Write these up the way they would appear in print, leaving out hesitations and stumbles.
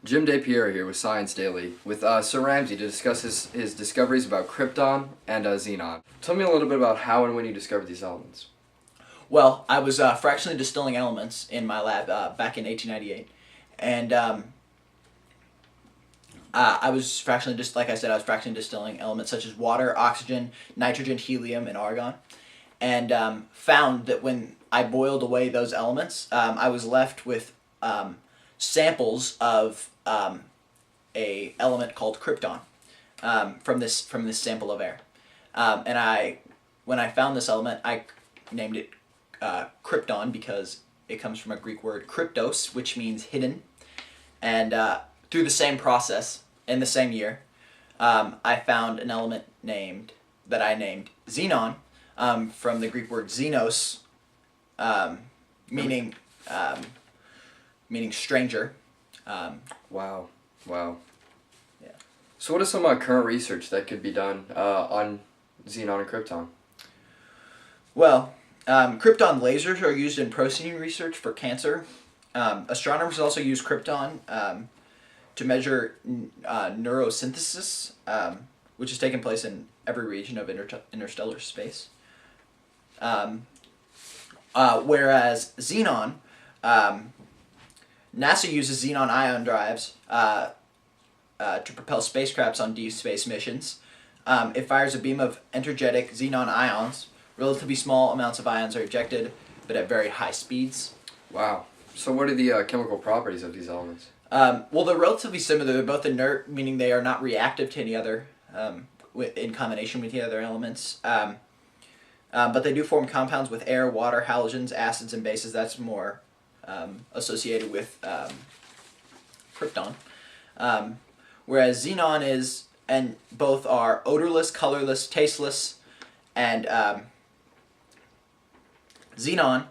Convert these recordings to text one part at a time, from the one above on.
Jim DePiero here with Science Daily with Sir Ramsay to discuss his discoveries about Krypton and Xenon. Tell me a little bit about how and when you discovered these elements. Well, I was fractionally distilling elements in my lab back in 1898, and I was fractionally like I said, I was fractionally distilling elements such as water, oxygen, nitrogen, helium, and argon, and found that when I boiled away those elements, I was left with samples of a element called krypton from this sample of air, and when I found this element, I named it krypton because it comes from a Greek word kryptos, which means hidden, and through the same process in the same year, I found an element that I named xenon, from the Greek word xenos, meaning stranger. Wow. Yeah. Yeah. So what is some current research that could be done on Xenon and Krypton? Well, krypton lasers are used in protein research for cancer. Astronomers also use krypton to measure neurosynthesis, which is taking place in every region of interstellar space. Whereas xenon, NASA uses xenon ion drives to propel spacecrafts on deep space missions. It fires a beam of energetic xenon ions. Relatively small amounts of ions are ejected, but at very high speeds. Wow. So what are the chemical properties of these elements? Well, they're relatively similar. They're both inert, meaning they are not reactive to any other, in combination with the other elements. But they do form compounds with air, water, halogens, acids, and bases. That's more associated with krypton. Whereas xenon is, and both are odorless, colorless, tasteless, and xenon,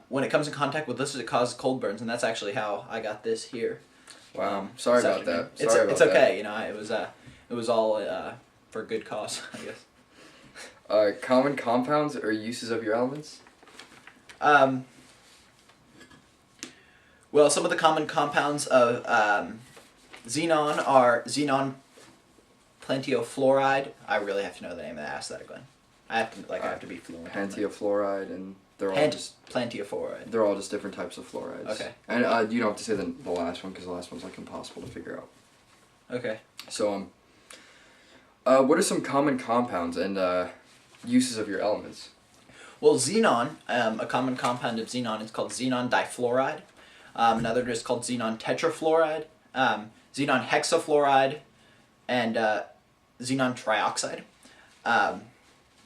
when it comes in contact with liquids, it causes cold burns, and that's actually how I got this here. Wow. Sorry about that. It's okay. You know, it was all for good cause, I guess. Common compounds or uses of your elements? Well, some of the common compounds of xenon are xenon plantiofluoride. I really have to know the name of the acid again. I have to be fluent. Plantiofluoride, and they're all just plantiofluoride. They're all just different types of fluorides. Okay. And you don't have to say the last one because the last one's like impossible to figure out. Okay. So what are some common compounds and uses of your elements? Well, xenon, a common compound of xenon is called xenon difluoride. Another is called xenon tetrafluoride, xenon hexafluoride, and xenon trioxide.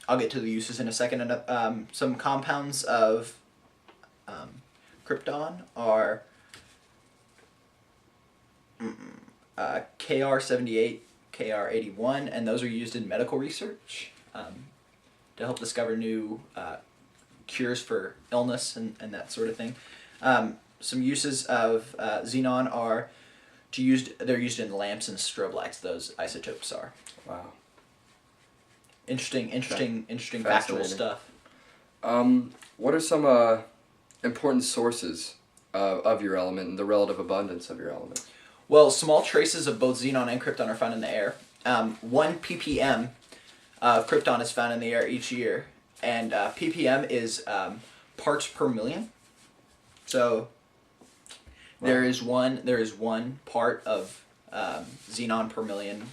I'll get to the uses in a second. And some compounds of krypton are Kr78, Kr81, and those are used in medical research to help discover new cures for illness and that sort of thing. Some uses of xenon are they're used in lamps and strobe lights. Those isotopes are. Wow. Interesting factual stuff. What are some important sources of your element and the relative abundance of your element? Well, small traces of both xenon and krypton are found in the air. 1 ppm of krypton is found in the air each year, and ppm is parts per million. So wow. there is one part of xenon per million.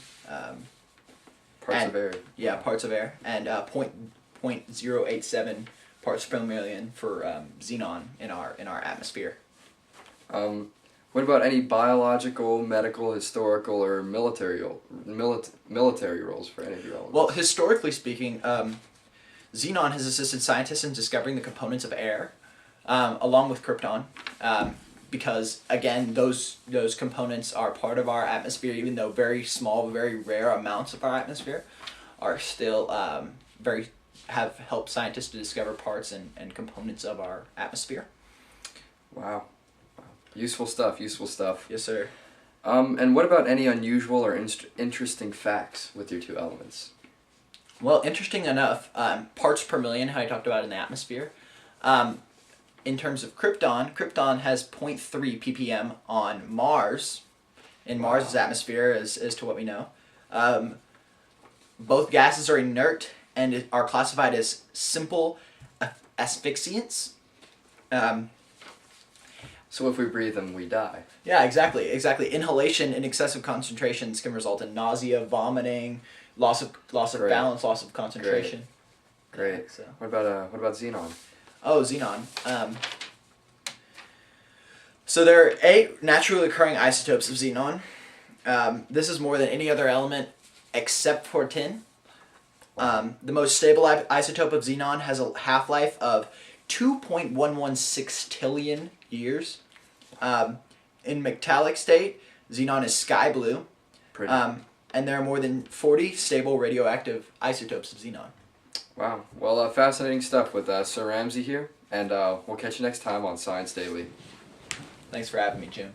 Parts of air. Yeah, parts of air, and 0.087 parts per million for xenon in our atmosphere. What about any biological, medical, historical, or military roles for any of your elements? Well, historically speaking, xenon has assisted scientists in discovering the components of air, along with krypton, because again, those components are part of our atmosphere, even though very small, very rare amounts of our atmosphere are still have helped scientists to discover parts and components of our atmosphere. Wow. Useful stuff. Yes, sir. And what about any unusual or interesting facts with your two elements? Well, interesting enough, parts per million, how I talked about in the atmosphere. In terms of krypton has 0.3 ppm on Mars, in Wow. Mars' atmosphere, as to what we know. Both gases are inert and are classified as simple asphyxiants. So if we breathe them, we die. Yeah, exactly. Inhalation in excessive concentrations can result in nausea, vomiting, loss of Great. balance, loss of concentration. Great. Yeah, so. What about xenon? Oh, xenon. So there are 8 naturally occurring isotopes of xenon. This is more than any other element except for tin. The most stable isotope of xenon has a half-life of 2.116 trillion years. In metallic state, xenon is sky blue. Pretty. And there are more than 40 stable radioactive isotopes of xenon. Wow. Well, fascinating stuff with Sir Ramsay here, and we'll catch you next time on Science Daily. Thanks for having me, Jim.